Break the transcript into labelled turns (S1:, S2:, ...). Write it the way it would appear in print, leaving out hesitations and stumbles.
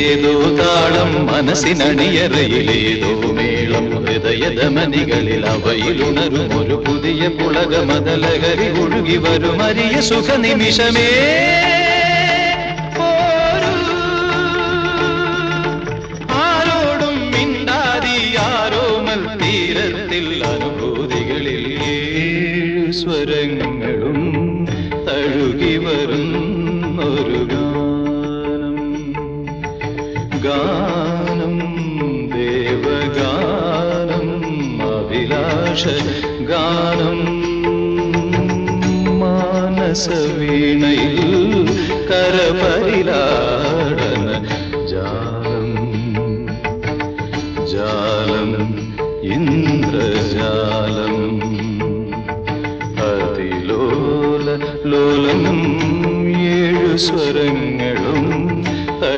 S1: ഏതോ താളം മനസ്സിനണിയറയിലേതോ മേളം ഹൃദയധമനികളിൽ അവയിലുണരും ഒരു പുതിയ പുളകമതലഹരി ഒഴുകി വരും അരിയ സുഖനിമിഷമേ ആരോടും മിണ്ടാതി ആരോമൽ തീരത്തിൽ അനുഭൂതികളിൽ ഏഴു സ്വരങ്ങളും തഴുകി വരും ഒരു ഗാനം ദേവഗാനം അഭിലാഷ ഗാനം മാനസവീണയിൽ കരപരിലാളന